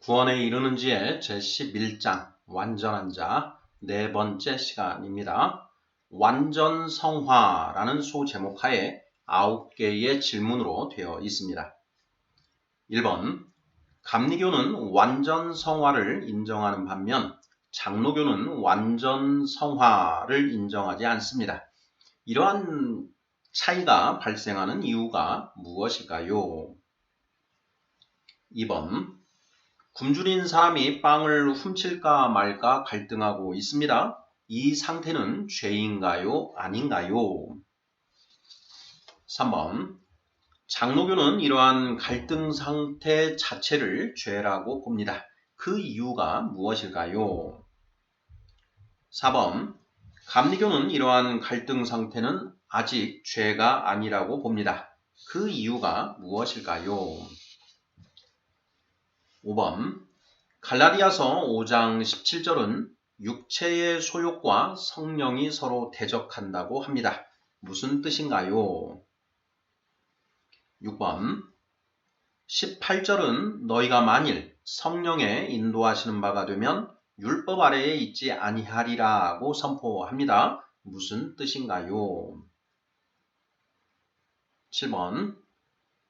구원에 이르는지의 제11장 완전한 자 네 번째 시간입니다. 완전성화라는 소제목하에 9개의 질문으로 되어 있습니다. 1번, 감리교는 완전성화를 인정하는 반면 장로교는 완전성화를 인정하지 않습니다. 이러한 차이가 발생하는 이유가 무엇일까요? 2번, 굶주린 사람이 빵을 훔칠까 말까 갈등하고 있습니다. 이 상태는 죄인가요? 아닌가요? 3번, 장로교는 이러한 갈등 상태 자체를 죄라고 봅니다. 그 이유가 무엇일까요? 4번, 감리교는 이러한 갈등 상태는 아직 죄가 아니라고 봅니다. 그 이유가 무엇일까요? 5번, 갈라디아서 5장 17절은 육체의 소욕과 성령이 서로 대적한다고 합니다. 무슨 뜻인가요? 6번, 18절은 너희가 만일 성령의 인도하시는 바가 되면 율법 아래에 있지 아니하리라고 선포합니다. 무슨 뜻인가요? 7번,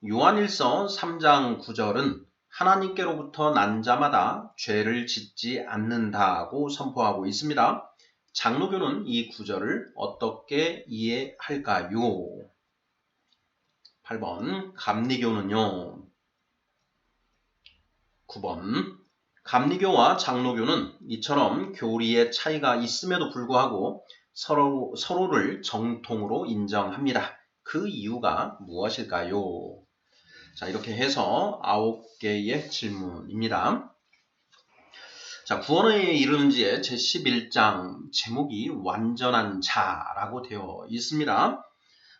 요한일서 3장 9절은 하나님께로부터 난 자마다 죄를 짓지 않는다고 선포하고 있습니다. 장로교는 이 구절을 어떻게 이해할까요? 8번, 감리교는요? 9번, 감리교와 장로교는 이처럼 교리의 차이가 있음에도 불구하고 서로를 정통으로 인정합니다. 그 이유가 무엇일까요? 자, 이렇게 해서 9개의 질문입니다. 자, 구원에 이르는지의 제11장 제목이 완전한 자라고 되어 있습니다.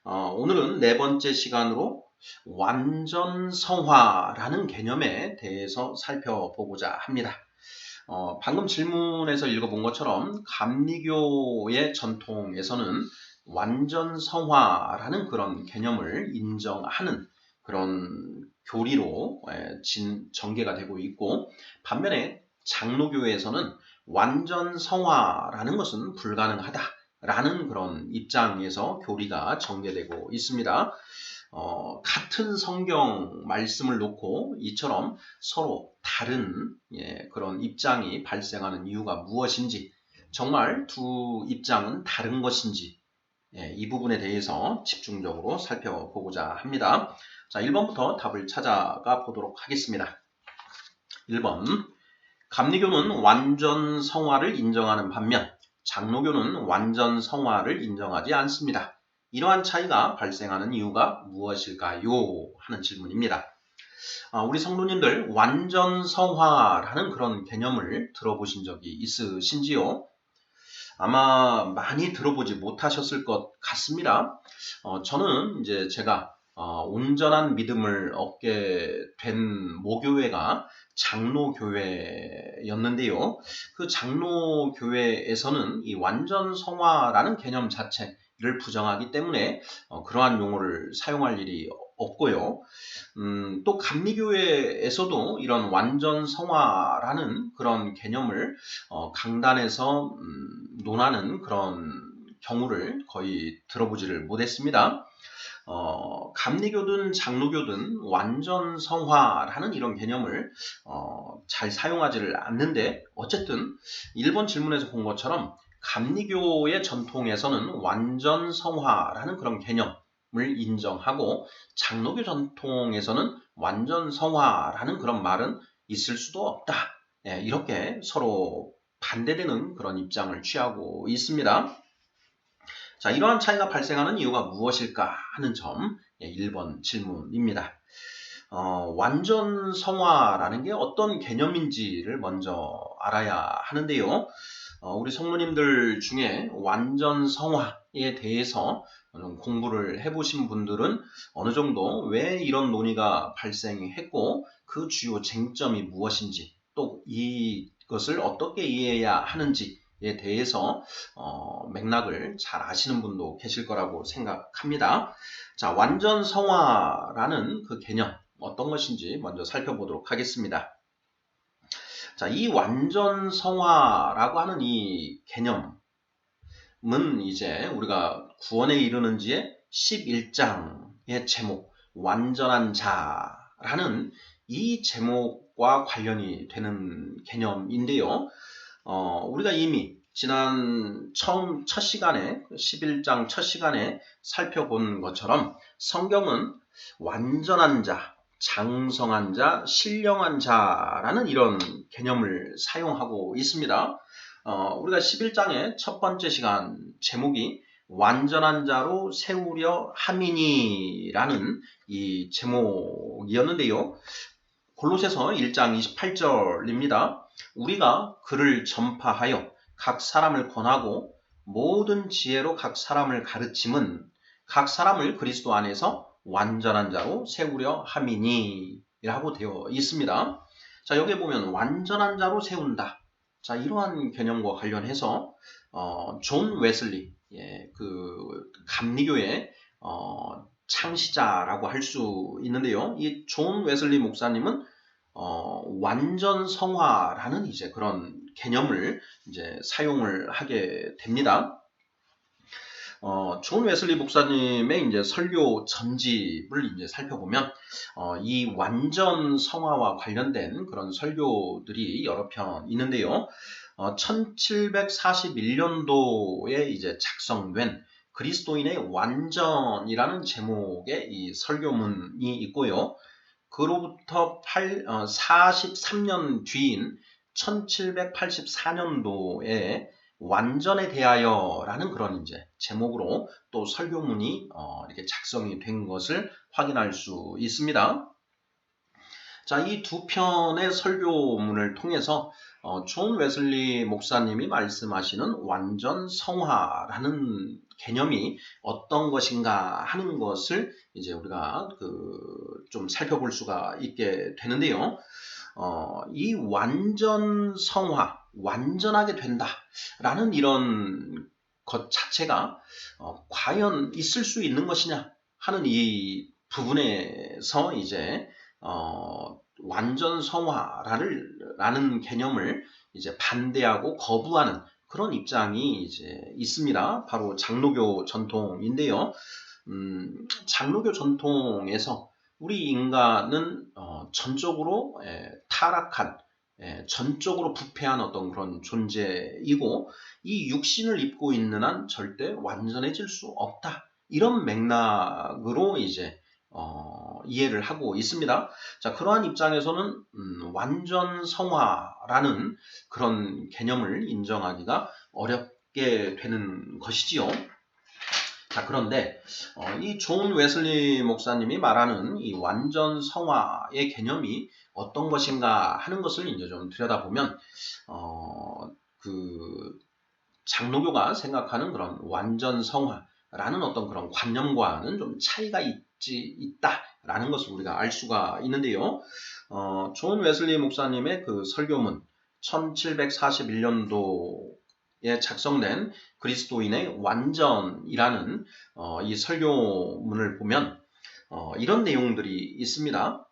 오늘은 네 번째 시간으로 완전성화라는 개념에 대해서 살펴보고자 합니다. 방금 질문에서 읽어본 것처럼 감리교의 전통에서는 완전성화라는 그런 개념을 인정하는 그런 교리로 전개가 되고 있고, 반면에 장로교에서는 완전성화라는 것은 불가능하다라는 그런 입장에서 교리가 전개되고 있습니다. 같은 성경 말씀을 놓고 이처럼 서로 다른 그런 입장이 발생하는 이유가 무엇인지, 정말 두 입장은 다른 것인지, 이 부분에 대해서 집중적으로 살펴보고자 합니다. 자, 1번부터 답을 찾아가 보도록 하겠습니다. 1번, 감리교는 완전 성화를 인정하는 반면 장로교는 완전 성화를 인정하지 않습니다. 이러한 차이가 발생하는 이유가 무엇일까요? 하는 질문입니다. 우리 성도님들 완전 성화라는 그런 개념을 들어보신 적이 있으신지요? 아마 많이 들어보지 못하셨을 것 같습니다. 저는 이제 제가 온전한 믿음을 얻게 된 모교회가 장로교회였는데요. 그 장로교회에서는 이 완전 성화라는 개념 자체를 부정하기 때문에 그러한 용어를 사용할 일이 없고요. 또 감리교회에서도 이런 완전 성화라는 그런 개념을 강단에서 논하는 그런 경우를 거의 들어보지를 못했습니다. 감리교든 장로교든 완전 성화라는 이런 개념을 잘 사용하지를 않는데, 어쨌든 1번 질문에서 본 것처럼 감리교의 전통에서는 완전 성화라는 그런 개념을 인정하고, 장로교 전통에서는 완전 성화라는 그런 말은 있을 수도 없다. 이렇게 서로 반대되는 그런 입장을 취하고 있습니다. 자, 이러한 차이가 발생하는 이유가 무엇일까 하는 점, 1번 질문입니다. 완전 성화라는 게 어떤 개념인지를 먼저 알아야 하는데요. 우리 성도님들 중에 완전 성화에 대해서 공부를 해보신 분들은 어느 정도 왜 이런 논의가 발생했고 그 주요 쟁점이 무엇인지, 또 이것을 어떻게 이해해야 하는지에 대해서 맥락을 잘 아시는 분도 계실 거라고 생각합니다. 자, 완전 성화라는 그 개념 어떤 것인지 먼저 살펴보도록 하겠습니다. 자, 이 완전 성화라고 하는 이 개념은 이제 우리가 구원에 이르는 지의 11장의 제목, 완전한 자라는 이 제목과 관련이 되는 개념인데요. 우리가 이미 지난 첫 시간에 11장 첫 시간에 살펴본 것처럼 성경은 완전한 자, 장성한 자, 신령한 자라는 이런 개념을 사용하고 있습니다. 우리가 11장의 첫 번째 시간 제목이 완전한 자로 세우려 함이니라는 이 제목이었는데요. 골로새서 1장 28절입니다. 우리가 그를 전파하여 각 사람을 권하고 모든 지혜로 각 사람을 가르침은 각 사람을 그리스도 안에서 완전한 자로 세우려 함이니 라고 되어 있습니다. 자, 여기에 보면 완전한 자로 세운다. 자, 이러한 개념과 관련해서 존 웨슬리, 그 감리교의 창시자라고 할 수 있는데요. 이 존 웨슬리 목사님은 완전 성화라는 이제 그런 개념을 이제 사용을 하게 됩니다. 존 웨슬리 목사님의 이제 설교 전집을 이제 살펴보면 이 완전 성화와 관련된 그런 설교들이 여러 편 있는데요. 1741년도에 이제 작성된 그리스도인의 완전이라는 제목의 이 설교문이 있고요. 그로부터 43년 뒤인 1784년도에 완전에 대하여라는 그런 이제 제목으로 또 설교문이 이렇게 작성이 된 것을 확인할 수 있습니다. 자, 이 두 편의 설교문을 통해서 존 웨슬리 목사님이 말씀하시는 완전 성화라는 개념이 어떤 것인가 하는 것을 이제 우리가 좀 살펴볼 수가 있게 되는데요. 이 완전 성화, 완전하게 된다라는 이런 것 자체가 과연 있을 수 있는 것이냐 하는 이 부분에서 이제 완전 성화라는 개념을 이제 반대하고 거부하는 그런 입장이 이제 있습니다. 바로 장로교 전통인데요. 장로교 전통에서 우리 인간은 전적으로 타락한, 전적으로 부패한 어떤 그런 존재이고 이 육신을 입고 있는 한 절대 완전해질 수 없다. 이런 맥락으로 이제 이해를 하고 있습니다. 자, 그러한 입장에서는 완전 성화라는 그런 개념을 인정하기가 어렵게 되는 것이지요. 자, 그런데 이 존 웨슬리 목사님이 말하는 이 완전 성화의 개념이 어떤 것인가 하는 것을 이제 좀 들여다보면 그 장로교가 생각하는 그런 완전 성화라는 어떤 그런 관념과는 좀 차이가 있다라는 것을 우리가 알 수가 있는데요. 존 웨슬리 목사님의 그 설교문 1741년도에 작성된 그리스도인의 완전이라는 이 설교문을 보면 이런 내용들이 있습니다.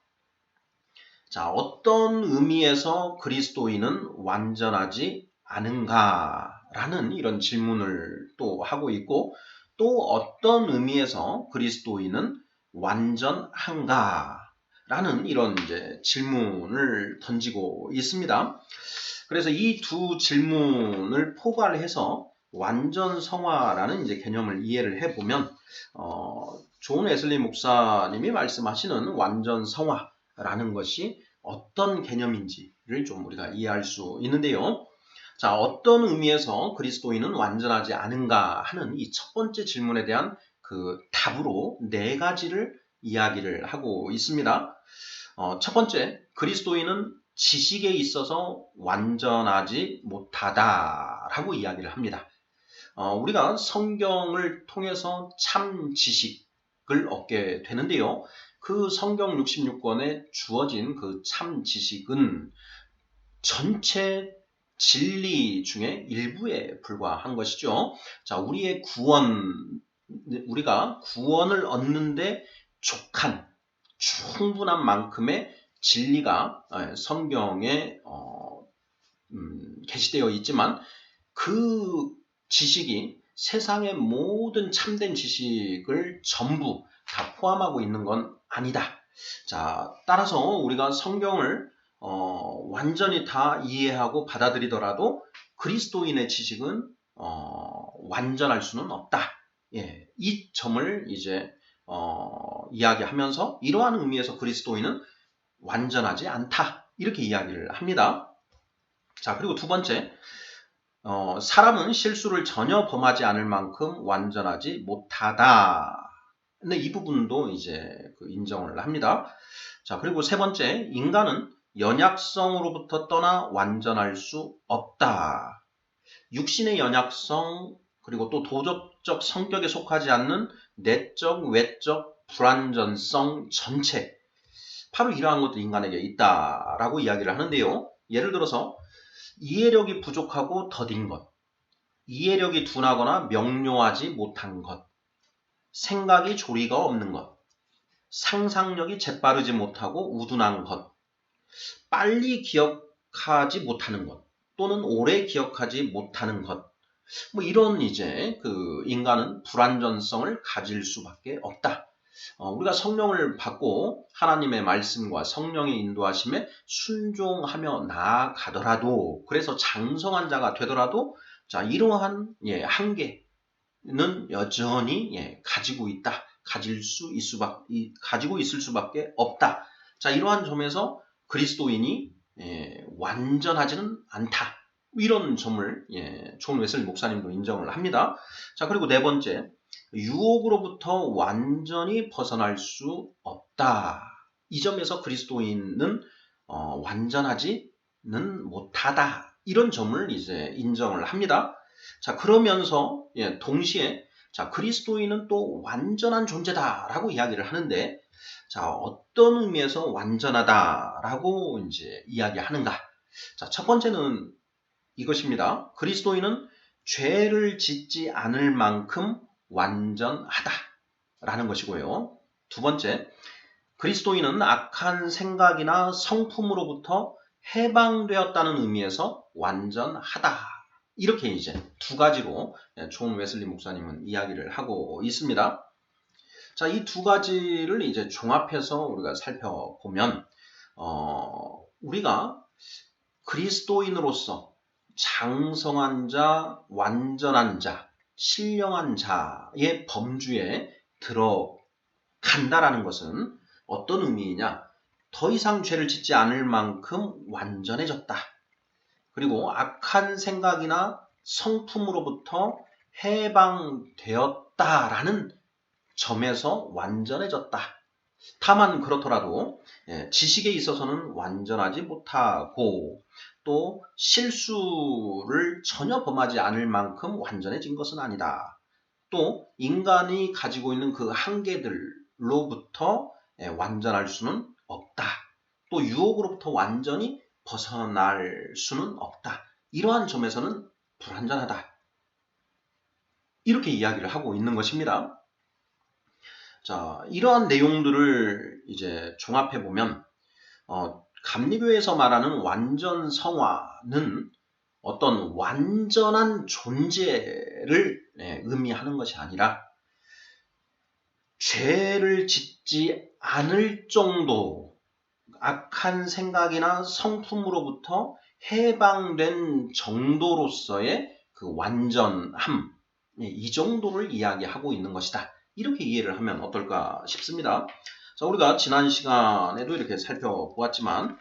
자, 어떤 의미에서 그리스도인은 완전하지 않은가라는 이런 질문을 또 하고 있고 또 어떤 의미에서 그리스도인은 완전한가라는 이런 이제 질문을 던지고 있습니다. 그래서 이 두 질문을 포괄해서 완전 성화라는 이제 개념을 이해를 해보면 존 웨슬리 목사님이 말씀하시는 완전 성화라는 것이 어떤 개념인지를 좀 우리가 이해할 수 있는데요. 자, 어떤 의미에서 그리스도인은 완전하지 않은가 하는 이 첫 번째 질문에 대한 그 답으로 네 가지를 이야기를 하고 있습니다. 첫 번째, 그리스도인은 지식에 있어서 완전하지 못하다라고 이야기를 합니다. 우리가 성경을 통해서 참 지식을 얻게 되는데요. 그 성경 66권에 주어진 그 참 지식은 전체 진리 중에 일부에 불과한 것이죠. 자, 우리가 구원을 얻는데 족한 충분한 만큼의 진리가 성경에 게시되어 있지만 그 지식이 세상의 모든 참된 지식을 전부 다 포함하고 있는 건 아니다. 자, 따라서 우리가 성경을 완전히 다 이해하고 받아들이더라도 그리스도인의 지식은 완전할 수는 없다. 예, 이 점을 이제 이야기하면서 이러한 의미에서 그리스도인은 완전하지 않다. 이렇게 이야기를 합니다. 자, 그리고 두 번째, 사람은 실수를 전혀 범하지 않을 만큼 완전하지 못하다. 근데 이 부분도 이제 인정을 합니다. 자, 그리고 세 번째, 인간은 연약성으로부터 떠나 완전할 수 없다. 육신의 연약성, 그리고 또 도덕적 성격에 속하지 않는 내적, 외적 불완전성 전체. 바로 이러한 것들이 인간에게 있다라고 이야기를 하는데요. 예를 들어서 이해력이 부족하고 더딘 것, 이해력이 둔하거나 명료하지 못한 것, 생각이 조리가 없는 것, 상상력이 재빠르지 못하고 우둔한 것, 빨리 기억하지 못하는 것, 또는 오래 기억하지 못하는 것, 뭐 이런 이제 인간은 불완전성을 가질 수밖에 없다. 우리가 성령을 받고 하나님의 말씀과 성령의 인도하심에 순종하며 나아가더라도, 그래서 장성한 자가 되더라도, 자, 이러한 한계는 여전히 가지고 있다. 가지고 있을 수밖에 없다. 자, 이러한 점에서 그리스도인이 완전하지는 않다. 이런 점을 존 웨슬리 목사님도 인정을 합니다. 자, 그리고 네 번째, 유혹으로부터 완전히 벗어날 수 없다. 이 점에서 그리스도인은 완전하지는 못하다. 이런 점을 이제 인정을 합니다. 자, 그러면서 동시에 자, 그리스도인은 또 완전한 존재다라고 이야기를 하는데, 자, 어떤 의미에서 완전하다라고 이제 이야기하는가? 자, 첫 번째는 이것입니다. 그리스도인은 죄를 짓지 않을 만큼 완전하다라는 것이고요. 두 번째, 그리스도인은 악한 생각이나 성품으로부터 해방되었다는 의미에서 완전하다. 이렇게 이제 두 가지로 존 웨슬리 목사님은 이야기를 하고 있습니다. 자, 이 두 가지를 이제 종합해서 우리가 살펴보면, 우리가 그리스도인으로서 장성한 자, 완전한 자, 신령한 자의 범주에 들어간다라는 것은 어떤 의미이냐? 더 이상 죄를 짓지 않을 만큼 완전해졌다. 그리고 악한 생각이나 성품으로부터 해방되었다라는 점에서 완전해졌다. 다만 그렇더라도 지식에 있어서는 완전하지 못하고 또 실수를 전혀 범하지 않을 만큼 완전해진 것은 아니다. 또 인간이 가지고 있는 그 한계들로부터 완전할 수는 없다. 또 유혹으로부터 완전히 벗어날 수는 없다. 이러한 점에서는 불완전하다. 이렇게 이야기를 하고 있는 것입니다. 자, 이러한 내용들을 이제 종합해 보면 감리교에서 말하는 완전 성화는 어떤 완전한 존재를 의미하는 것이 아니라 죄를 짓지 않을 정도 악한 생각이나 성품으로부터 해방된 정도로서의 그 완전함, 이 정도를 이야기하고 있는 것이다. 이렇게 이해를 하면 어떨까 싶습니다. 자, 우리가 지난 시간에도 이렇게 살펴보았지만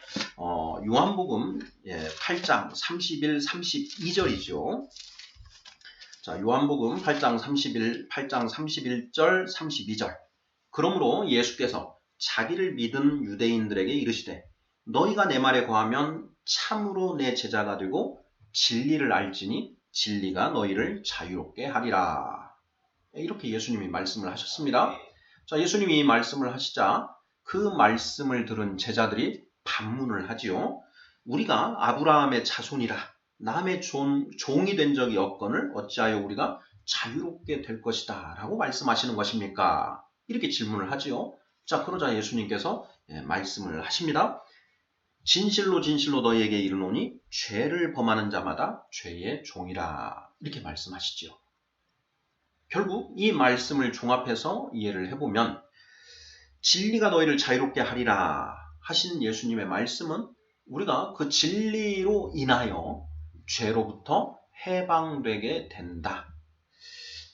요한복음 8장 31, 32절이죠. 자, 요한복음 8장 31절, 32절. 그러므로 예수께서 자기를 믿은 유대인들에게 이르시되 너희가 내 말에 거하면 참으로 내 제자가 되고 진리를 알지니 진리가 너희를 자유롭게 하리라. 이렇게 예수님이 말씀을 하셨습니다. 자, 예수님이 말씀을 하시자 그 말씀을 들은 제자들이 반문을 하지요. 우리가 아브라함의 자손이라 남의 종이 된 적이 없거늘 어찌하여 우리가 자유롭게 될 것이다 라고 말씀하시는 것입니까? 이렇게 질문을 하지요. 자, 그러자 예수님께서 말씀을 하십니다. 진실로 진실로 너희에게 이르노니 죄를 범하는 자마다 죄의 종이라 이렇게 말씀하시지요. 결국 이 말씀을 종합해서 이해를 해보면 진리가 너희를 자유롭게 하리라 하신 예수님의 말씀은 우리가 그 진리로 인하여 죄로부터 해방되게 된다.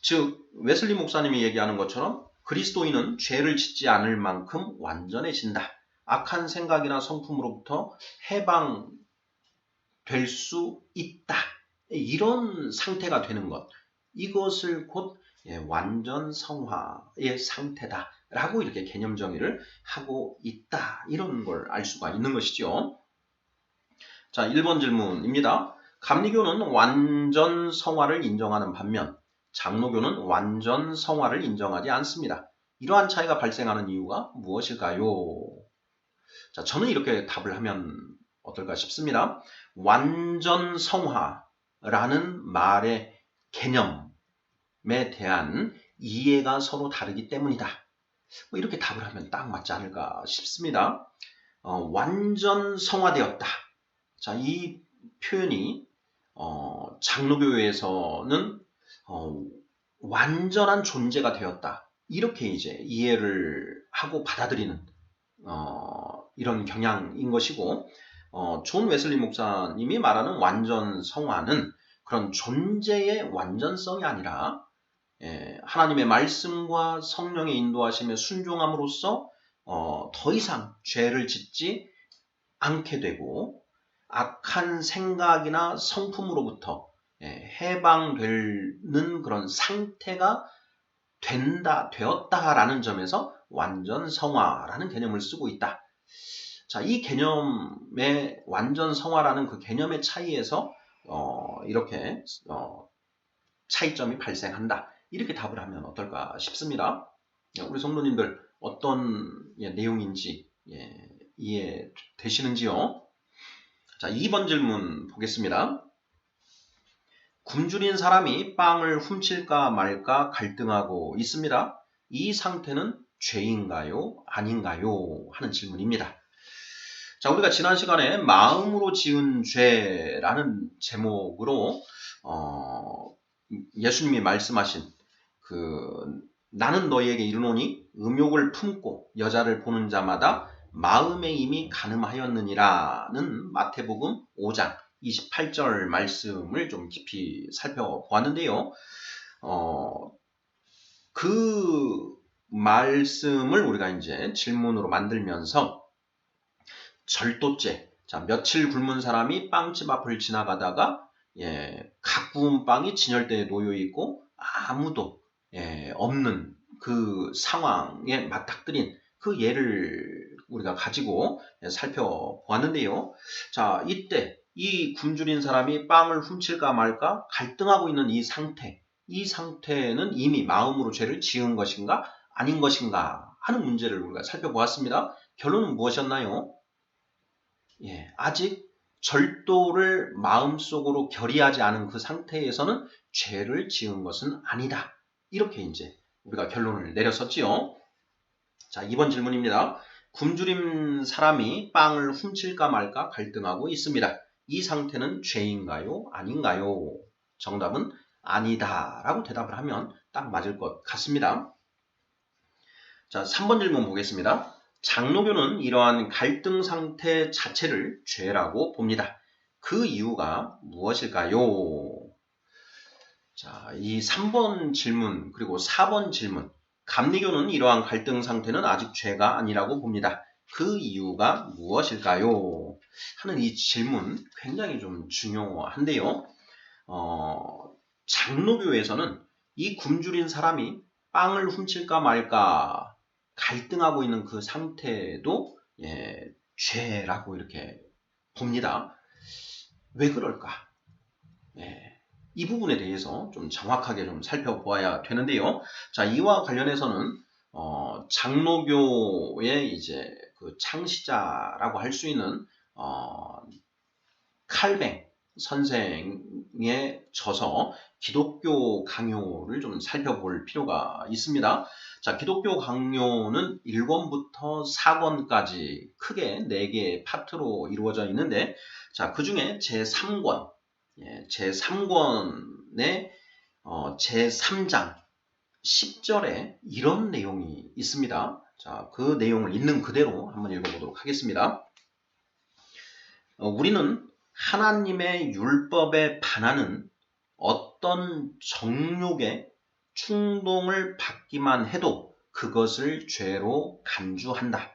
즉 웨슬리 목사님이 얘기하는 것처럼 그리스도인은 죄를 짓지 않을 만큼 완전해진다. 악한 생각이나 성품으로부터 해방될 수 있다. 이런 상태가 되는 것. 이것을 곧 완전 성화의 상태다. 라고 이렇게 개념 정의를 하고 있다. 이런 걸 알 수가 있는 것이죠. 자, 1번 질문입니다. 감리교는 완전 성화를 인정하는 반면 장로교는 완전 성화를 인정하지 않습니다. 이러한 차이가 발생하는 이유가 무엇일까요? 자, 저는 이렇게 답을 하면 어떨까 싶습니다. 완전 성화라는 말의 개념에 대한 이해가 서로 다르기 때문이다. 이렇게 답을 하면 딱 맞지 않을까 싶습니다. 완전 성화되었다. 자, 이 표현이 장로교회에서는 완전한 존재가 되었다. 이렇게 이제 이해를 하고 받아들이는 이런 경향인 것이고, 존 웨슬리 목사님이 말하는 완전 성화는 그런 존재의 완전성이 아니라 하나님의 말씀과 성령의 인도하심에 순종함으로써 더 이상 죄를 짓지 않게 되고 악한 생각이나 성품으로부터 해방되는 그런 상태가 되었다라는 점에서 완전 성화라는 개념을 쓰고 있다. 자, 이 개념의 완전 성화라는 그 개념의 차이에서 이렇게 차이점이 발생한다. 이렇게 답을 하면 어떨까 싶습니다. 우리 성도님들 어떤 내용인지 이해되시는지요? 자, 2번 질문 보겠습니다. 굶주린 사람이 빵을 훔칠까 말까 갈등하고 있습니다. 이 상태는 죄인가요? 아닌가요? 하는 질문입니다. 자, 우리가 지난 시간에 마음으로 지은 죄라는 제목으로 예수님이 말씀하신 나는 너희에게 이르노니 음욕을 품고 여자를 보는 자마다 마음에 이미 간음하였느니라는 마태복음 5장 28절 말씀을 좀 깊이 살펴보았는데요. 그 말씀을 우리가 이제 질문으로 만들면서 절도죄, 자, 며칠 굶은 사람이 빵집 앞을 지나가다가 각 구운 빵이 진열대에 놓여 있고 아무도 없는 그 상황에 맞닥뜨린 그 예를 우리가 가지고 살펴보았는데요. 자, 이때 이 굶주린 사람이 빵을 훔칠까 말까 갈등하고 있는 이 상태는 이미 마음으로 죄를 지은 것인가 아닌 것인가 하는 문제를 우리가 살펴보았습니다. 결론은 무엇이었나요? 아직 절도를 마음속으로 결의하지 않은 그 상태에서는 죄를 지은 것은 아니다. 이렇게 이제 우리가 결론을 내렸었지요. 자, 2번 질문입니다. 굶주린 사람이 빵을 훔칠까 말까 갈등하고 있습니다. 이 상태는 죄인가요? 아닌가요? 정답은 아니다 라고 대답을 하면 딱 맞을 것 같습니다. 자, 3번 질문 보겠습니다. 장로교는 이러한 갈등 상태 자체를 죄라고 봅니다. 그 이유가 무엇일까요? 자, 이 3번 질문 그리고 4번 질문, 감리교는 이러한 갈등 상태는 아직 죄가 아니라고 봅니다. 그 이유가 무엇일까요? 하는 이 질문 굉장히 좀 중요한데요. 장로교에서는 이 굶주린 사람이 빵을 훔칠까 말까 갈등하고 있는 그 상태도 죄라고 이렇게 봅니다. 왜 그럴까? 이 부분에 대해서 좀 정확하게 좀 살펴보아야 되는데요. 자, 이와 관련해서는 장로교의 이제 그 창시자라고 할 수 있는 칼뱅 선생의 내용에 져서 기독교 강요를 좀 살펴볼 필요가 있습니다. 자, 기독교 강요는 1권부터 4권까지 크게 4개의 파트로 이루어져 있는데, 자, 그 중에 제3권, 제3권의 제3장 10절에 이런 내용이 있습니다. 자, 그 내용을 있는 그대로 한번 읽어보도록 하겠습니다. 우리는 하나님의 율법에 반하는 어떤 정욕의 충동을 받기만 해도 그것을 죄로 간주한다.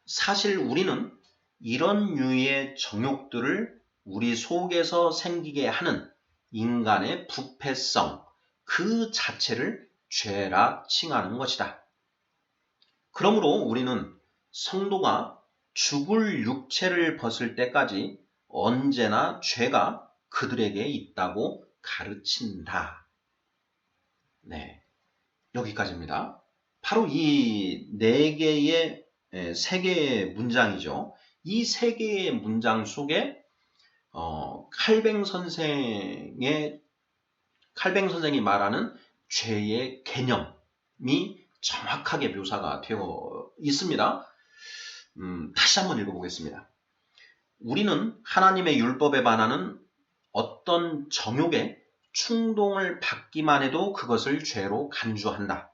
사실 우리는 이런 유의 정욕들을 우리 속에서 생기게 하는 인간의 부패성, 그 자체를 죄라 칭하는 것이다. 그러므로 우리는 성도가 죽을 육체를 벗을 때까지 언제나 죄가 그들에게 있다고 가르친다. 네, 여기까지입니다. 바로 이 4개의, 3개의 문장이죠. 이 3개의 문장 속에 칼뱅 선생이 말하는 죄의 개념이 정확하게 묘사가 되어 있습니다. 다시 한번 읽어보겠습니다. 우리는 하나님의 율법에 반하는 어떤 정욕의 충동을 받기만 해도 그것을 죄로 간주한다.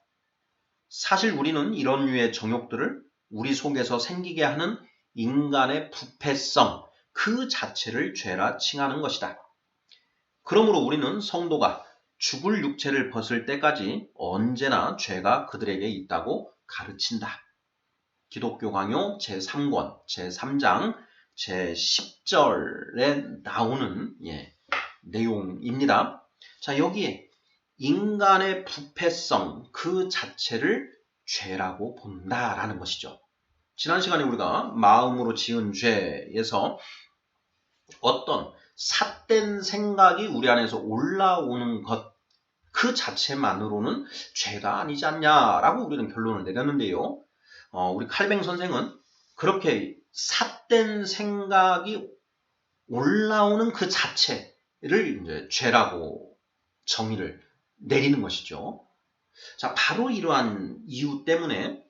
사실 우리는 이런 류의 정욕들을 우리 속에서 생기게 하는 인간의 부패성, 그 자체를 죄라 칭하는 것이다. 그러므로 우리는 성도가 죽을 육체를 벗을 때까지 언제나 죄가 그들에게 있다고 가르친다. 기독교 강요 제3권, 제3장, 제10절에 나오는 내용입니다. 자, 여기에 인간의 부패성 그 자체를 죄라고 본다라는 것이죠. 지난 시간에 우리가 마음으로 지은 죄에서 어떤 삿된 생각이 우리 안에서 올라오는 것, 그 자체만으로는 죄가 아니지 않냐라고 우리는 결론을 내렸는데요. 우리 칼뱅 선생은 그렇게 삿된 생각이 올라오는 그 자체를 이제 죄라고 정의를 내리는 것이죠. 자, 바로 이러한 이유 때문에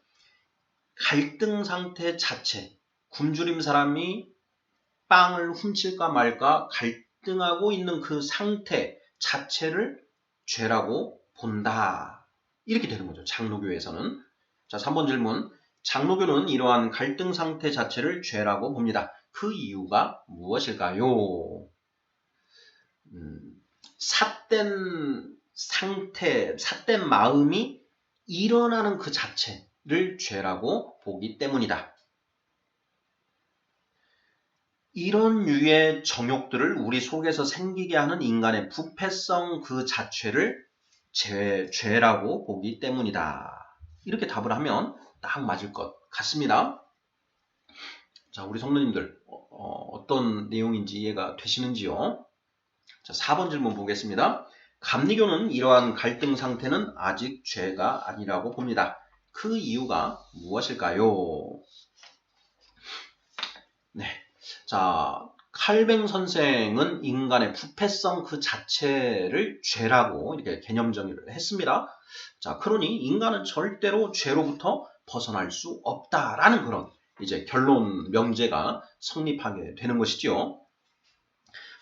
갈등 상태 자체, 굶주림 사람이 빵을 훔칠까 말까 갈등하고 있는 그 상태 자체를 죄라고 본다. 이렇게 되는 거죠. 장로교에서는. 자, 3번 질문. 장로교는 이러한 갈등 상태 자체를 죄라고 봅니다. 그 이유가 무엇일까요? 삿된 상태, 삿된 마음이 일어나는 그 자체를 죄라고 보기 때문이다. 이런 유의 정욕들을 우리 속에서 생기게 하는 인간의 부패성 그 자체를 죄라고 보기 때문이다. 이렇게 답을 하면 딱 맞을 것 같습니다. 자, 우리 성도님들 어떤 내용인지 이해가 되시는지요? 자, 4번 질문 보겠습니다. 감리교는 이러한 갈등 상태는 아직 죄가 아니라고 봅니다. 그 이유가 무엇일까요? 네. 자, 칼뱅 선생은 인간의 부패성 그 자체를 죄라고 이렇게 개념 정의를 했습니다. 자, 그러니 인간은 절대로 죄로부터 벗어날 수 없다라는 그런 이제 결론 명제가 성립하게 되는 것이죠.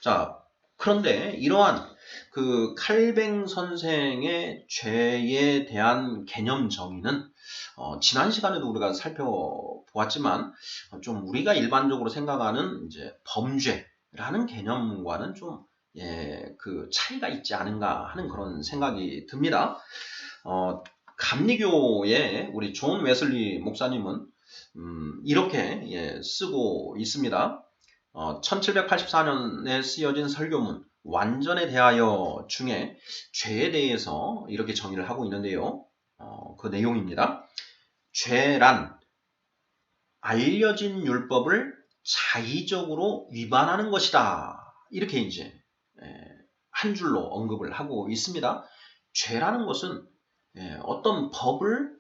자, 그런데 이러한 그 칼뱅 선생의 죄에 대한 개념 정의는 지난 시간에도 우리가 살펴보았지만 좀 우리가 일반적으로 생각하는 이제 범죄라는 개념과는 좀 그 차이가 있지 않은가 하는 그런 생각이 듭니다. 감리교의 우리 존 웨슬리 목사님은 이렇게 쓰고 있습니다. 1784년에 쓰여진 설교문 완전에 대하여 중에 죄에 대해서 이렇게 정의를 하고 있는데요. 그 내용입니다. 죄란 알려진 율법을 자의적으로 위반하는 것이다. 이렇게 이제 한 줄로 언급을 하고 있습니다. 죄라는 것은 어떤 법을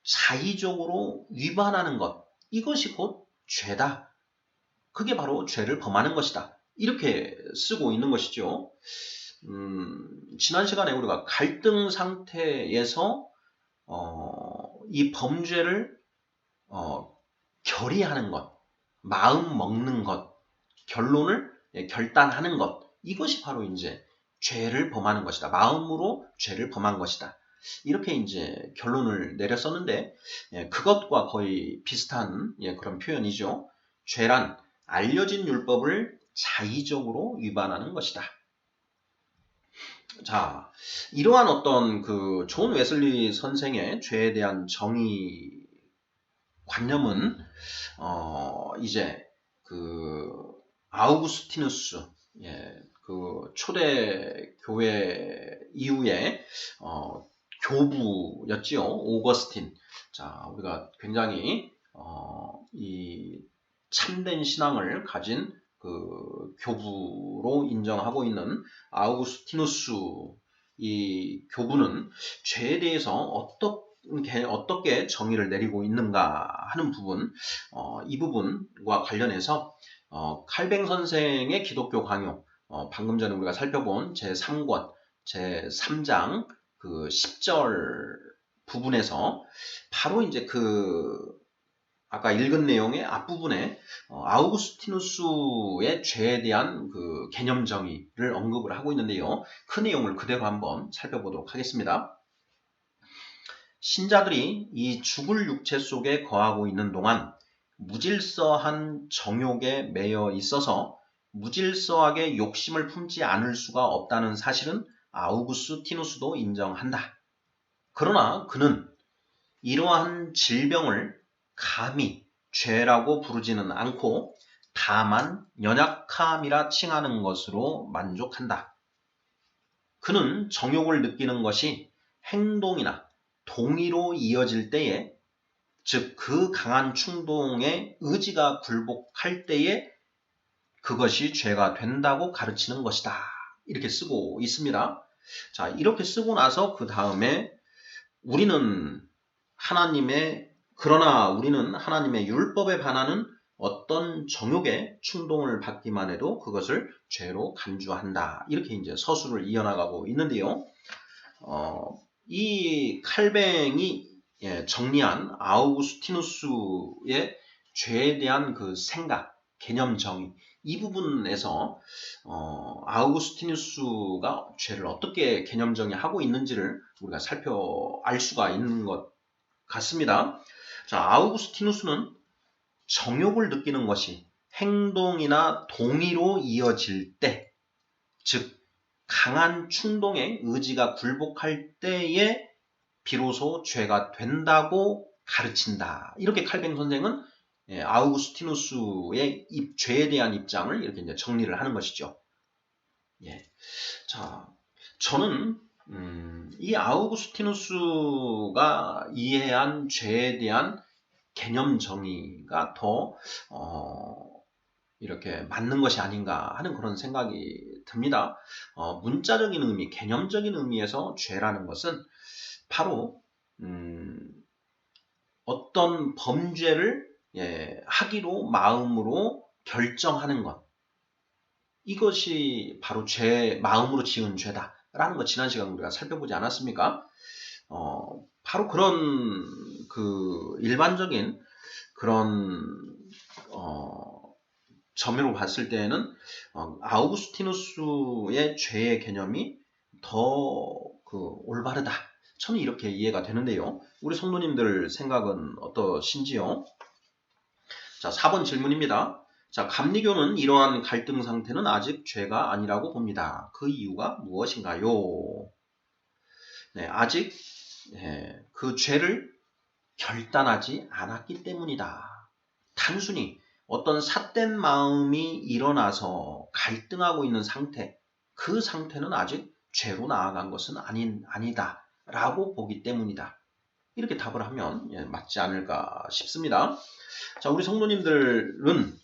자의적으로 위반하는 것, 이것이 곧 죄다. 그게 바로 죄를 범하는 것이다. 이렇게 쓰고 있는 것이죠. 지난 시간에 우리가 갈등 상태에서 이 범죄를 결의하는 것, 마음 먹는 것, 결론을 결단하는 것, 이것이 바로 이제 죄를 범하는 것이다. 마음으로 죄를 범한 것이다. 이렇게 이제 결론을 내렸었는데, 그것과 거의 비슷한 그런 표현이죠. 죄란 알려진 율법을 자의적으로 위반하는 것이다. 자, 이러한 어떤 그 존 웨슬리 선생의 죄에 대한 정의 관념은 이제 그 아우구스티누스, 그 초대 교회 이후에 교부였지요. 오거스틴. 자, 우리가 굉장히 이 참된 신앙을 가진 그 교부로 인정하고 있는 아우구스티누스 이 교부는 죄에 대해서 어떻게 정의를 내리고 있는가 하는 부분, 이 부분과 관련해서 칼뱅 선생의 기독교 강요, 방금 전에 우리가 살펴본 제3권, 제3장 그 10절 부분에서 바로 이제 그 아까 읽은 내용의 앞부분에 아우구스티누스의 죄에 대한 그 개념 정의를 언급을 하고 있는데요. 그 내용을 그대로 한번 살펴보도록 하겠습니다. 신자들이 이 죽을 육체 속에 거하고 있는 동안 무질서한 정욕에 매여 있어서 무질서하게 욕심을 품지 않을 수가 없다는 사실은 아우구스티누스도 인정한다. 그러나 그는 이러한 질병을 감히 죄라고 부르지는 않고 다만 연약함이라 칭하는 것으로 만족한다. 그는 정욕을 느끼는 것이 행동이나 동의로 이어질 때에, 즉 그 강한 충동에 의지가 굴복할 때에 그것이 죄가 된다고 가르치는 것이다. 이렇게 쓰고 있습니다. 자, 이렇게 쓰고 나서 그 다음에 그러나 우리는 하나님의 율법에 반하는 어떤 정욕의 충동을 받기만 해도 그것을 죄로 간주한다. 이렇게 이제 서술을 이어나가고 있는데요. 이 칼뱅이 정리한 아우구스티누스의 죄에 대한 그 생각, 개념 정의, 이 부분에서 아우구스티누스가 죄를 어떻게 개념 정의하고 있는지를 우리가 알 수가 있는 것 같습니다. 자, 아우구스티누스는 정욕을 느끼는 것이 행동이나 동의로 이어질 때, 즉 강한 충동에 의지가 굴복할 때에 비로소 죄가 된다고 가르친다. 이렇게 칼뱅 선생은 아우구스티누스의 죄에 대한 입장을 이렇게 이제 정리를 하는 것이죠. 자, 저는 이 아우구스티누스가 이해한 죄에 대한 개념 정의가 더 이렇게 맞는 것이 아닌가 하는 그런 생각이 듭니다. 문자적인 의미, 개념적인 의미에서 죄라는 것은 바로 어떤 범죄를 하기로 마음으로 결정하는 것, 이것이 바로 마음으로 지은 죄다라는 것 지난 시간 우리가 살펴보지 않았습니까? 바로 그런 그 일반적인 그런 점으로 봤을 때에는 아우구스티누스의 죄의 개념이 더 올바르다. 저는 이렇게 이해가 되는데요. 우리 성도님들 생각은 어떠신지요? 자, 4번 질문입니다. 자, 감리교는 이러한 갈등 상태는 아직 죄가 아니라고 봅니다. 그 이유가 무엇인가요? 네, 아직 그 죄를 결단하지 않았기 때문이다. 단순히 어떤 삿된 마음이 일어나서 갈등하고 있는 상태, 그 상태는 아직 죄로 나아간 것은 아니다 라고 보기 때문이다. 이렇게 답을 하면 맞지 않을까 싶습니다. 자, 우리 성도님들은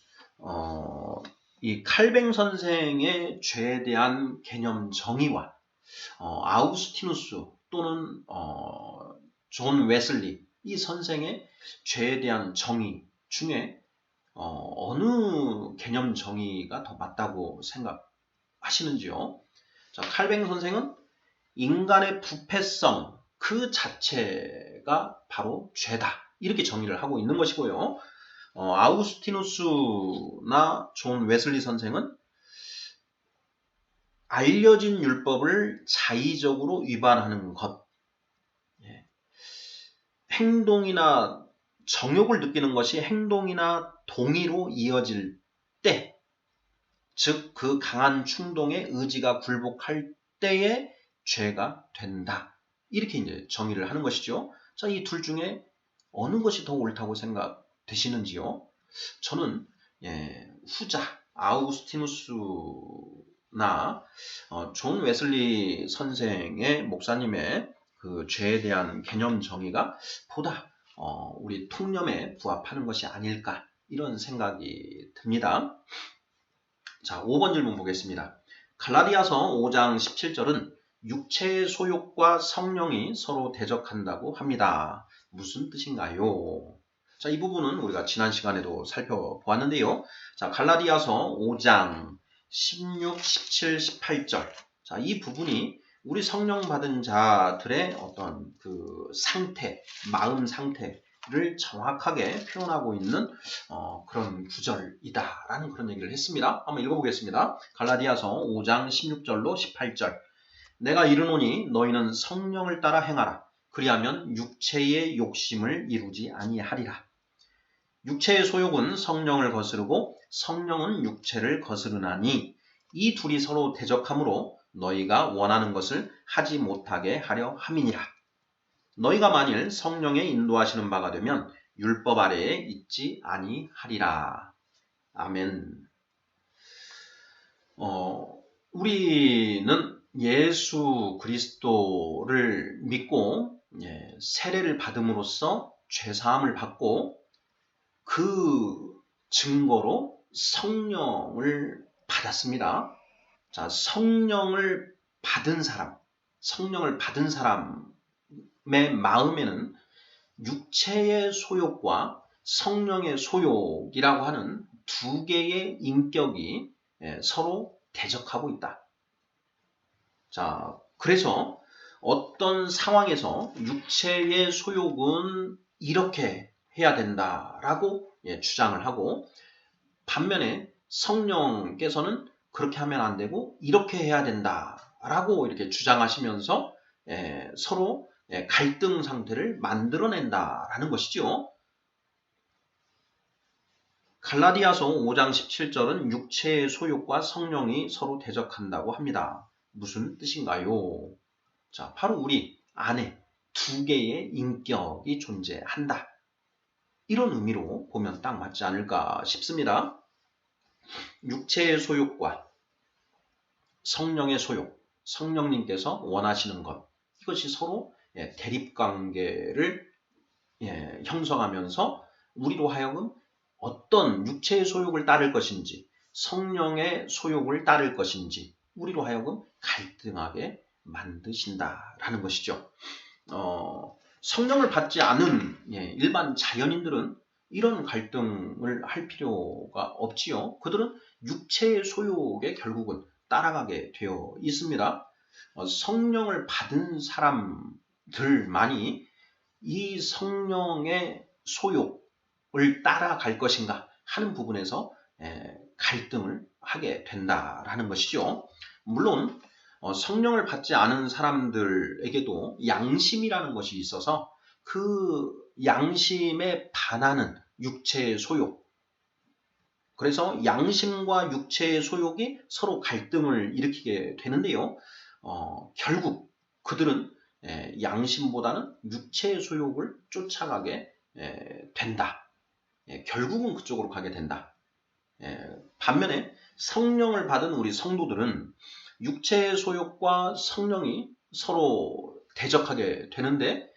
이 칼뱅 선생의 죄에 대한 개념 정의와 아우구스티누스 또는 존 웨슬리 이 선생의 죄에 대한 정의 중에 어느 개념 정의가 더 맞다고 생각하시는지요? 자, 칼뱅 선생은 인간의 부패성 그 자체가 바로 죄다. 이렇게 정의를 하고 있는 것이고요. 아우구스티누스나 존 웨슬리 선생은 알려진 율법을 자의적으로 위반하는 것, 행동이나 정욕을 느끼는 것이 행동이나 동의로 이어질 때, 즉 그 강한 충동에 의지가 굴복할 때에 죄가 된다. 이렇게 이제 정의를 하는 것이죠. 자, 이 둘 중에 어느 것이 더 옳다고 생각되시는지요? 저는 후자 아우구스티누스나 존 웨슬리 선생의 목사님의 그 죄에 대한 개념 정의가 보다 우리 통념에 부합하는 것이 아닐까 이런 생각이 듭니다. 자, 5번 질문 보겠습니다. 갈라디아서 5장 17절은 육체의 소욕과 성령이 서로 대적한다고 합니다. 무슨 뜻인가요? 자, 이 부분은 우리가 지난 시간에도 살펴보았는데요. 자, 갈라디아서 5장 16, 17, 18절. 자, 이 부분이 우리 성령 받은 자들의 어떤 그 상태, 마음 상태를 정확하게 표현하고 있는 그런 구절이다라는 그런 얘기를 했습니다. 한번 읽어보겠습니다. 갈라디아서 5장 16절로 18절. 내가 이르노니 너희는 성령을 따라 행하라. 그리하면 육체의 욕심을 이루지 아니하리라. 육체의 소욕은 성령을 거스르고 성령은 육체를 거스르나니 이 둘이 서로 대적하므로 너희가 원하는 것을 하지 못하게 하려 함이니라. 너희가 만일 성령의 인도하시는 바가 되면 율법 아래에 있지 아니하리라. 아멘. 우리는 예수 그리스도를 믿고 세례를 받음으로써 죄사함을 받고 그 증거로 성령을 받았습니다. 자, 성령을 받은 사람의 마음에는 육체의 소욕과 성령의 소욕이라고 하는 두 개의 인격이 서로 대적하고 있다. 자, 그래서 어떤 상황에서 육체의 소욕은 이렇게 해야 된다라고 주장을 하고, 반면에 성령께서는 그렇게 하면 안 되고 이렇게 해야 된다라고 이렇게 주장하시면서 서로 갈등 상태를 만들어낸다라는 것이죠. 갈라디아서 5장 17절은 육체의 소욕과 성령이 서로 대적한다고 합니다. 무슨 뜻인가요? 자, 바로 우리 안에 두 개의 인격이 존재한다. 이런 의미로 보면 딱 맞지 않을까 싶습니다. 육체의 소욕과 성령의 소욕, 성령님께서 원하시는 것, 이것이 서로 대립관계를 형성하면서 우리로 하여금 어떤 육체의 소욕을 따를 것인지 성령의 소욕을 따를 것인지 우리로 하여금 갈등하게 만드신다라는 것이죠. 성령을 받지 않은 일반 자연인들은 이런 갈등을 할 필요가 없지요. 그들은 육체의 소욕에 결국은 따라가게 되어 있습니다. 성령을 받은 사람들만이 이 성령의 소욕을 따라갈 것인가 하는 부분에서 갈등을 하게 된다라는 것이죠. 물론 성령을 받지 않은 사람들에게도 양심이라는 것이 있어서 그 양심에 반하는 육체의 소욕, 그래서 양심과 육체의 소욕이 서로 갈등을 일으키게 되는데요. 결국 그들은 양심보다는 육체의 소욕을 쫓아가게 된다. 결국은 그쪽으로 가게 된다. 반면에 성령을 받은 우리 성도들은 육체의 소욕과 성령이 서로 대적하게 되는데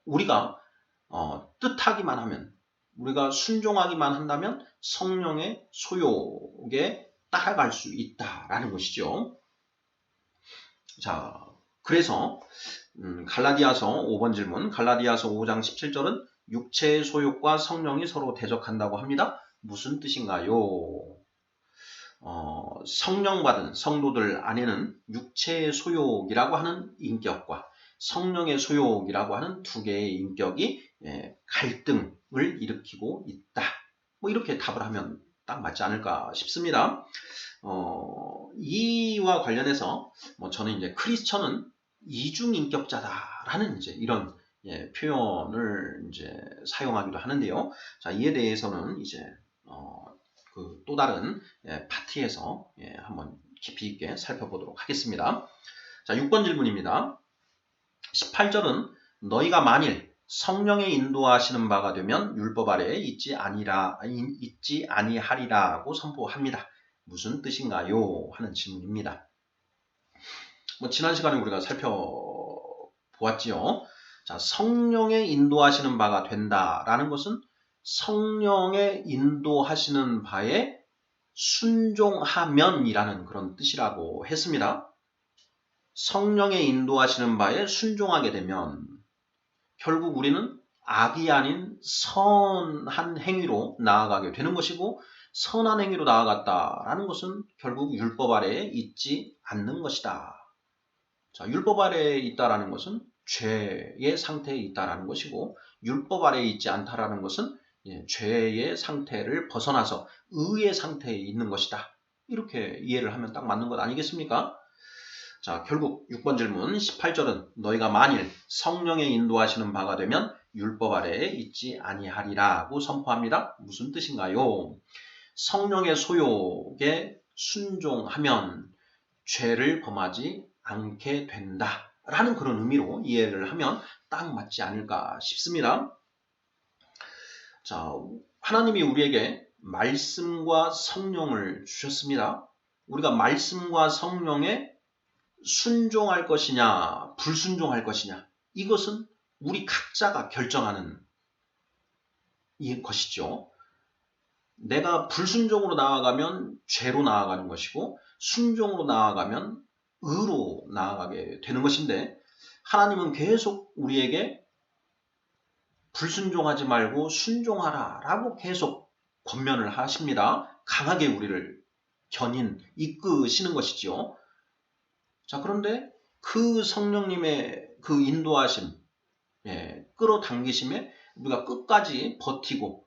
우리가 뜻하기만 하면, 우리가 순종하기만 한다면 성령의 소욕에 따라갈 수 있다라는 것이죠. 자, 그래서 갈라디아서 5번 질문, 갈라디아서 5장 17절은 육체의 소욕과 성령이 서로 대적한다고 합니다. 무슨 뜻인가요? 성령 받은 성도들 안에는 육체의 소욕이라고 하는 인격과 성령의 소욕이라고 하는 두 개의 인격이 갈등을 일으키고 있다. 뭐 이렇게 답을 하면 딱 맞지 않을까 싶습니다. 이와 관련해서 저는 이제 크리스천은 이중인격자다라는 이제 이런 표현을 이제 사용하기도 하는데요. 자, 이에 대해서는 이제 그 또 다른 파트에서 한번 깊이 있게 살펴보도록 하겠습니다. 자, 6번 질문입니다. 18절은 너희가 만일 성령의 인도하시는 바가 되면 율법 아래에 있지 아니하리라고 선포합니다. 무슨 뜻인가요? 하는 질문입니다. 지난 시간에 우리가 살펴보았지요. 자, 성령의 인도하시는 바가 된다라는 것은 성령의 인도하시는 바에 순종하면이라는 그런 뜻이라고 했습니다. 성령의 인도하시는 바에 순종하게 되면 결국 우리는 악이 아닌 선한 행위로 나아가게 되는 것이고, 선한 행위로 나아갔다라는 것은 결국 율법 아래에 있지 않는 것이다. 자, 율법 아래에 있다라는 것은 죄의 상태에 있다라는 것이고, 율법 아래에 있지 않다라는 것은 죄의 상태를 벗어나서 의의 상태에 있는 것이다. 이렇게 이해를 하면 딱 맞는 것 아니겠습니까? 자, 결국 6번 질문 18절은 너희가 만일 성령의 인도하시는 바가 되면 율법 아래에 있지 아니하리라고 선포합니다. 무슨 뜻인가요? 성령의 소욕에 순종하면 죄를 범하지 않게 된다라는 그런 의미로 이해를 하면 딱 맞지 않을까 싶습니다. 자, 하나님이 우리에게 말씀과 성령을 주셨습니다. 우리가 말씀과 성령에 순종할 것이냐, 불순종할 것이냐, 이것은 우리 각자가 결정하는 것이죠. 내가 불순종으로 나아가면 죄로 나아가는 것이고, 순종으로 나아가면 의로 나아가게 되는 것인데, 하나님은 계속 우리에게 불순종하지 말고 순종하라 라고 계속 권면을 하십니다. 강하게 우리를 이끄시는 것이죠. 자, 그런데 그 성령님의 그 인도하심, 끌어당기심에 우리가 끝까지 버티고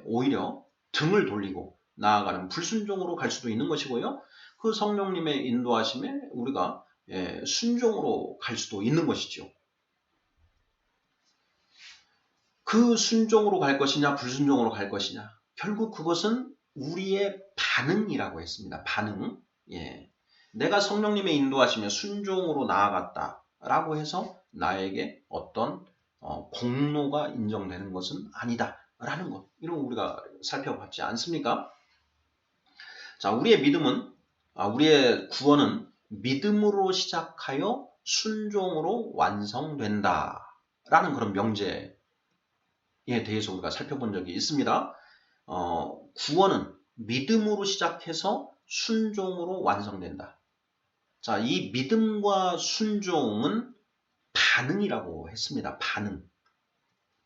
오히려 등을 돌리고 나아가는 불순종으로 갈 수도 있는 것이고요. 그 성령님의 인도하심에 우리가 순종으로 갈 수도 있는 것이죠. 그 순종으로 갈 것이냐 불순종으로 갈 것이냐, 결국 그것은 우리의 반응이라고 했습니다. 반응. 내가 성령님의 인도하심에 순종으로 나아갔다라고 해서 나에게 어떤 공로가 인정되는 것은 아니다라는 것, 이런 거 우리가 살펴봤지 않습니까? 자, 우리의 구원은 믿음으로 시작하여 순종으로 완성된다라는 그런 명제에 대해서 우리가 살펴본 적이 있습니다. 구원은 믿음으로 시작해서 순종으로 완성된다. 자, 이 믿음과 순종은 반응이라고 했습니다. 반응.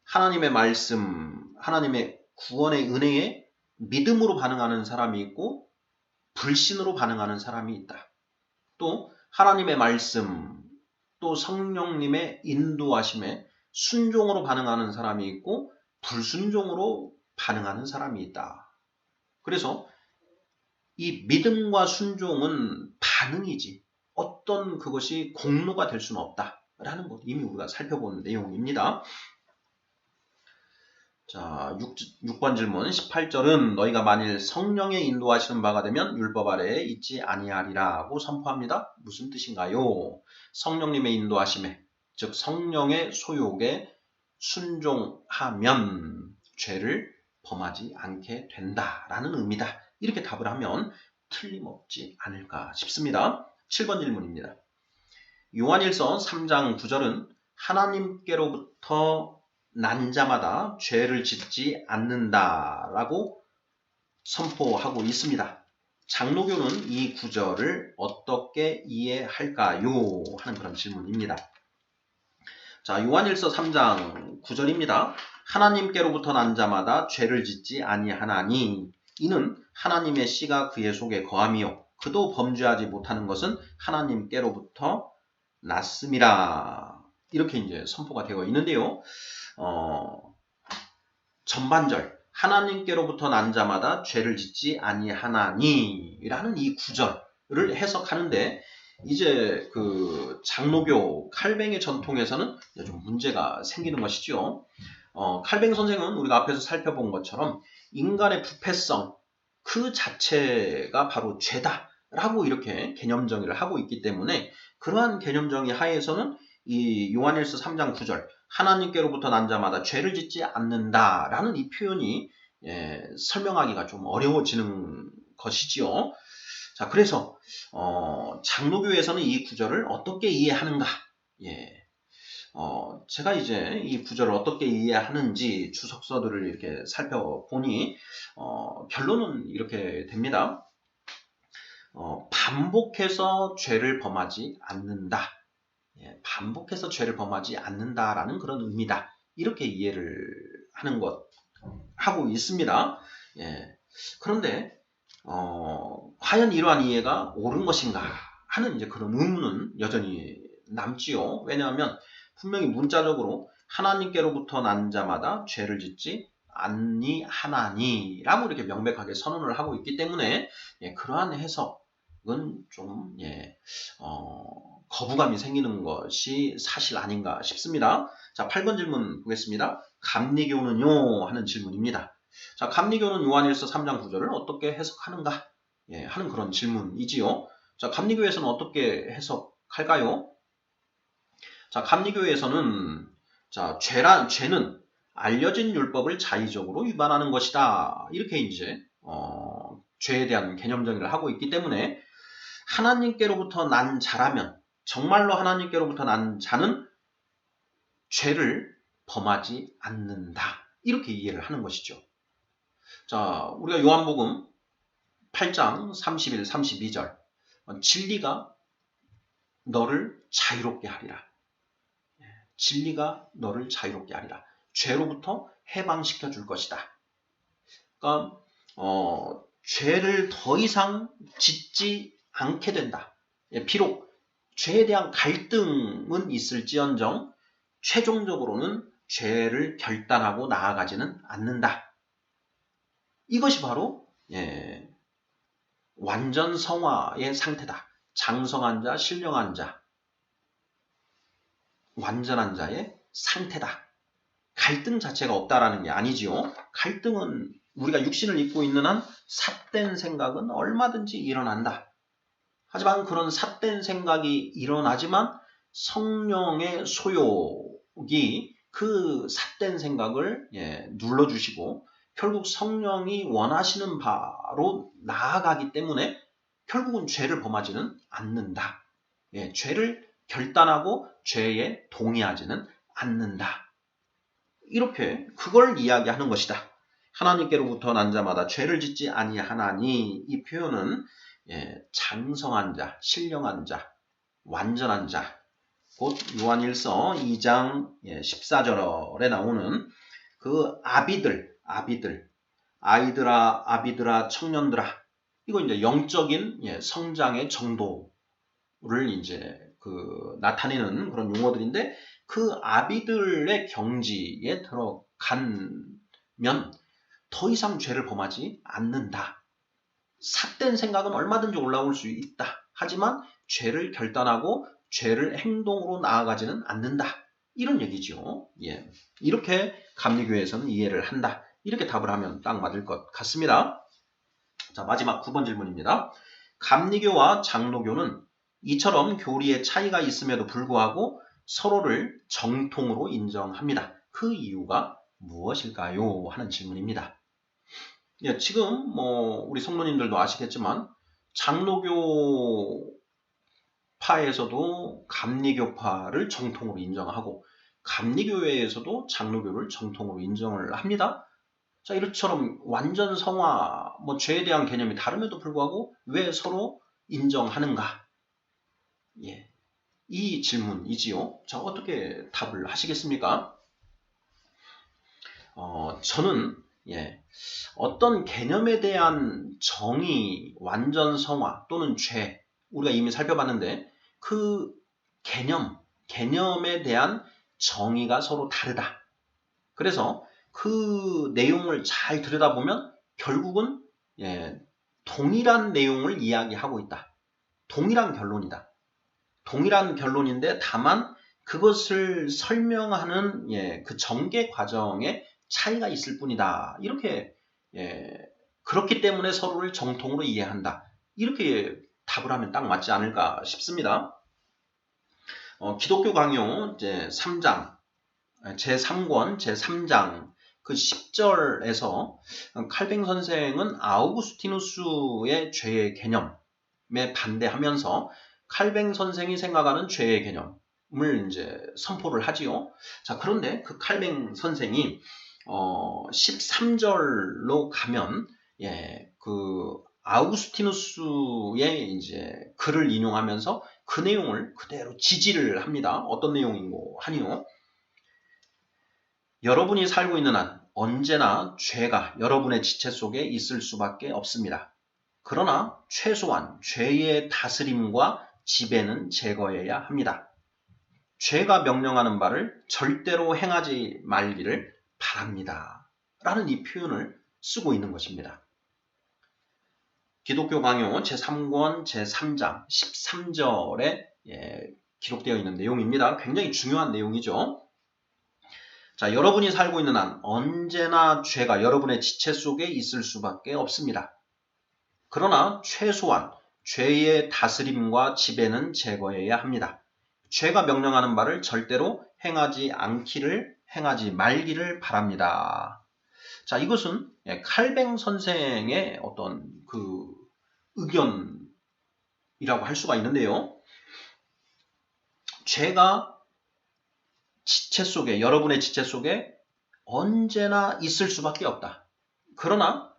하나님의 말씀, 하나님의 구원의 은혜에 믿음으로 반응하는 사람이 있고 불신으로 반응하는 사람이 있다. 또 하나님의 말씀, 또 성령님의 인도하심에 순종으로 반응하는 사람이 있고 불순종으로 반응하는 사람이 있다. 그래서 이 믿음과 순종은 반응이지 어떤 그것이 공로가 될 수는 없다라는 것, 이미 우리가 살펴본 내용입니다. 자, 6번 질문 18절은 너희가 만일 성령의 인도하시는 바가 되면 율법 아래에 있지 아니하리라고 선포합니다. 무슨 뜻인가요? 성령님의 인도하심에, 즉 성령의 소욕에 순종하면 죄를 범하지 않게 된다라는 의미다. 이렇게 답을 하면 틀림없지 않을까 싶습니다. 7번 질문입니다. 요한일서 3장 9절은 하나님께로부터 난 자마다 죄를 짓지 않는다라고 선포하고 있습니다. 장로교는 이 구절을 어떻게 이해할까요? 하는 그런 질문입니다. 자, 요한일서 3장 9절입니다. 하나님께로부터 난 자마다 죄를 짓지 아니하나니 이는 하나님의 씨가 그의 속에 거함이요 그도 범죄하지 못하는 것은 하나님께로부터 났음이라. 이렇게 이제 선포가 되어 있는데요. 전반절 하나님께로부터 난 자마다 죄를 짓지 아니하나니라는 이 구절을 해석하는데 이제 그 장로교 칼뱅의 전통에서는 좀 문제가 생기는 것이죠. 칼뱅 선생은 우리가 앞에서 살펴본 것처럼 인간의 부패성 그 자체가 바로 죄다라고 이렇게 개념 정의를 하고 있기 때문에 그러한 개념 정의 하에서는 이 요한일서 3장 9절 하나님께로부터 난 자마다 죄를 짓지 않는다라는 이 표현이 설명하기가 좀 어려워지는 것이지요. 자, 그래서 장로교에서는 이 구절을 어떻게 이해하는가? 제가 이제 이 구절을 어떻게 이해하는지 주석서들을 이렇게 살펴보니 결론은 이렇게 됩니다. 반복해서 죄를 범하지 않는다. 반복해서 죄를 범하지 않는다라는 그런 의미다. 이렇게 이해를 하는 것 하고 있습니다. 그런데 과연 이러한 이해가 옳은 것인가 하는 이제 그런 의문은 여전히 남지요. 왜냐하면 분명히 문자적으로 하나님께로부터 난 자마다 죄를 짓지 아니하나니라고 이렇게 명백하게 선언을 하고 있기 때문에 그러한 해석은 좀 거부감이 생기는 것이 사실 아닌가 싶습니다. 자, 8번 질문 보겠습니다. 감리교는요? 하는 질문입니다. 자, 감리교는 요한일서 3장 9절을 어떻게 해석하는가? 하는 그런 질문이지요. 자, 감리교에서는 어떻게 해석할까요? 자, 감리교에서는 자, 죄는 알려진 율법을 자의적으로 위반하는 것이다. 이렇게 이제 죄에 대한 개념 정의를 하고 있기 때문에 하나님께로부터 난 자라면 정말로 하나님께로부터 난 자는 죄를 범하지 않는다. 이렇게 이해를 하는 것이죠. 자, 우리가 요한복음 8장 31, 32절 진리가 너를 자유롭게 하리라. 진리가 너를 자유롭게 하리라. 죄로부터 해방시켜 줄 것이다. 그러니까 죄를 더 이상 짓지 않게 된다. 비록 죄에 대한 갈등은 있을지언정 최종적으로는 죄를 결단하고 나아가지는 않는다. 이것이 바로 완전 성화의 상태다. 장성한 자, 신령한 자, 완전한 자의 상태다. 갈등 자체가 없다라는 게 아니지요. 갈등은 우리가 육신을 입고 있는 한 삿된 생각은 얼마든지 일어난다. 하지만 그런 삿된 생각이 일어나지만 성령의 소욕이 그 삿된 생각을 눌러주시고 결국 성령이 원하시는 바로 나아가기 때문에 결국은 죄를 범하지는 않는다. 죄를 결단하고 죄에 동의하지는 않는다. 이렇게 그걸 이야기하는 것이다. 하나님께로부터 난 자마다 죄를 짓지 아니하나니 이 표현은 장성한 자, 신령한 자, 완전한 자, 곧 요한일서 2장 14절에 나오는 그 아비들, 아이들아, 아비들아, 청년들아, 이거 이제 영적인 성장의 정도를 이제 나타내는 그런 용어들인데 그 아비들의 경지에 들어가면 더 이상 죄를 범하지 않는다. 삿된 생각은 얼마든지 올라올 수 있다. 하지만 죄를 결단하고 죄를 행동으로 나아가지는 않는다. 이런 얘기죠. 이렇게 감리교에서는 이해를 한다. 이렇게 답을 하면 딱 맞을 것 같습니다. 자, 마지막 9번 질문입니다. 감리교와 장로교는 이처럼 교리의 차이가 있음에도 불구하고 서로를 정통으로 인정합니다. 그 이유가 무엇일까요? 하는 질문입니다. 지금 우리 성도님들도 아시겠지만 장로교파에서도 감리교파를 정통으로 인정하고 감리교회에서도 장로교를 정통으로 인정을 합니다. 자, 이처럼 완전 성화, 죄에 대한 개념이 다름에도 불구하고 왜 서로 인정하는가? 이 질문이지요. 자, 어떻게 답을 하시겠습니까? 저는 어떤 개념에 대한 정의, 완전성화 또는 죄, 우리가 이미 살펴봤는데 그 개념에 대한 정의가 서로 다르다. 그래서 그 내용을 잘 들여다보면 결국은 동일한 내용을 이야기하고 있다. 동일한 결론이다. 동일한 결론인데 다만 그것을 설명하는 그 전개 과정에 차이가 있을 뿐이다. 이렇게 그렇기 때문에 서로를 정통으로 이해한다. 이렇게 답을 하면 딱 맞지 않을까 싶습니다. 기독교 강요 이제 3장 제3권 제3장 그 10절에서 칼뱅 선생은 아우구스티누스의 죄의 개념에 반대하면서 칼뱅 선생이 생각하는 죄의 개념을 이제 선포를 하지요. 자, 그런데 그 칼뱅 선생이 13절로 가면 그 아우구스티누스의 이제 글을 인용하면서 그 내용을 그대로 지지를 합니다. 어떤 내용이고 하니요. 여러분이 살고 있는 한 언제나 죄가 여러분의 지체 속에 있을 수밖에 없습니다. 그러나 최소한 죄의 다스림과 지배는 제거해야 합니다. 죄가 명령하는 바를 절대로 행하지 말기를 바랍니다. 라는 이 표현을 쓰고 있는 것입니다. 기독교 강요 제3권 제3장 13절에 기록되어 있는 내용입니다. 굉장히 중요한 내용이죠. 자, 여러분이 살고 있는 한 언제나 죄가 여러분의 지체 속에 있을 수밖에 없습니다. 그러나 최소한 죄의 다스림과 지배는 제거해야 합니다. 죄가 명령하는 바를 절대로 행하지 말기를 바랍니다. 자, 이것은 칼뱅 선생의 어떤 그 의견이라고 할 수가 있는데요. 죄가 여러분의 지체 속에 언제나 있을 수밖에 없다. 그러나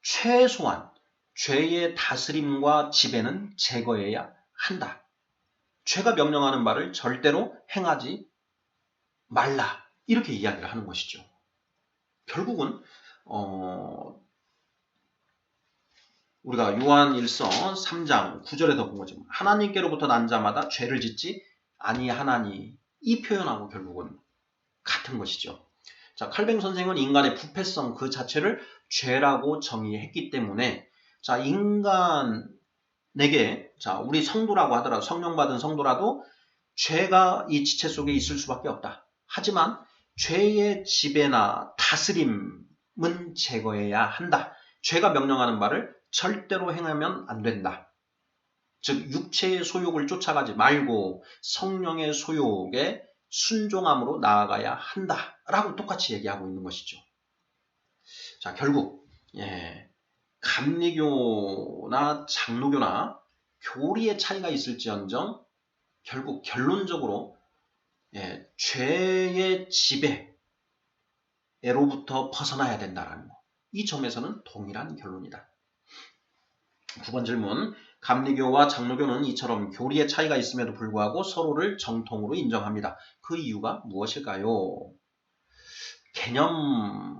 최소한 죄의 다스림과 지배는 제거해야 한다. 죄가 명령하는 바를 절대로 행하지 말라. 이렇게 이야기를 하는 것이죠. 결국은 우리가 요한일서 3장 9절에서 본 것처럼 하나님께로부터 난 자마다 죄를 짓지 아니하나니 이 표현하고 결국은 같은 것이죠. 자, 칼뱅 선생은 인간의 부패성 그 자체를 죄라고 정의했기 때문에 자, 인간에게 우리 성도라고 하더라도 성령 받은 성도라도 죄가 이 지체 속에 있을 수밖에 없다. 하지만 죄의 지배나 다스림은 제거해야 한다. 죄가 명령하는 바를 절대로 행하면 안 된다. 즉 육체의 소욕을 쫓아가지 말고 성령의 소욕에 순종함으로 나아가야 한다라고 똑같이 얘기하고 있는 것이죠. 자, 결국 감리교나 장로교나 교리의 차이가 있을지언정 결국 결론적으로 죄의 지배로부터 벗어나야 된다는 것. 이 점에서는 동일한 결론이다. 9번 질문. 감리교와 장로교는 이처럼 교리의 차이가 있음에도 불구하고 서로를 정통으로 인정합니다. 그 이유가 무엇일까요? 개념의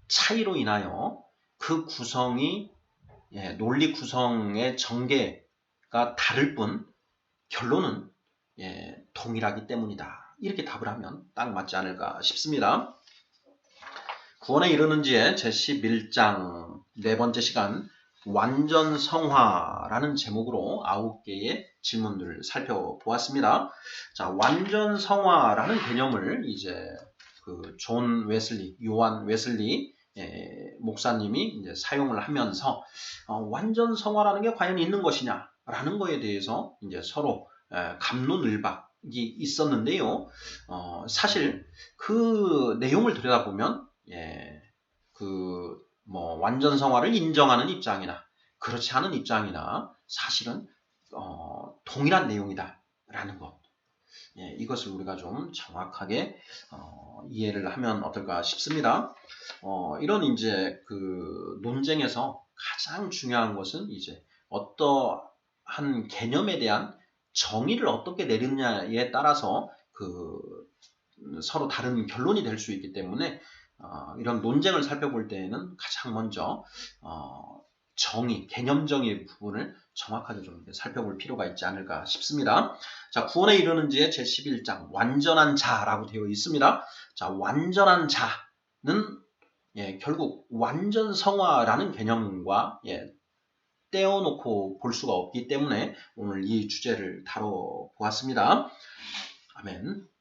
차이로 인하여 그 구성이 논리 구성의 전개가 다를 뿐 결론은 동일하기 때문이다. 이렇게 답을 하면 딱 맞지 않을까 싶습니다. 구원에 이르는지에 제11장 네 번째 시간 완전 성화라는 제목으로 9개의 질문들을 살펴보았습니다. 자, 완전 성화라는 개념을 이제 그 요한 웨슬리 목사님이 이제 사용을 하면서 완전 성화라는 게 과연 있는 것이냐라는 거에 대해서 이제 서로 갑론을박이 있었는데요. 사실 그 내용을 들여다보면 완전 성화를 인정하는 입장이나 그렇지 않은 입장이나 사실은 동일한 내용이다라는 것. 이것을 우리가 좀 정확하게 이해를 하면 어떨까 싶습니다. 이런 이제 그 논쟁에서 가장 중요한 것은 이제 한 개념에 대한 정의를 어떻게 내리느냐에 따라서 서로 다른 결론이 될 수 있기 때문에 이런 논쟁을 살펴볼 때에는 가장 먼저 정의, 개념 정의 부분을 정확하게 좀 살펴볼 필요가 있지 않을까 싶습니다. 자, 구원에 이르는 지의 제11장 완전한 자라고 되어 있습니다. 자, 완전한 자는 결국 완전 성화라는 개념과 떼어놓고 볼 수가 없기 때문에 오늘 이 주제를 다뤄보았습니다. 아멘.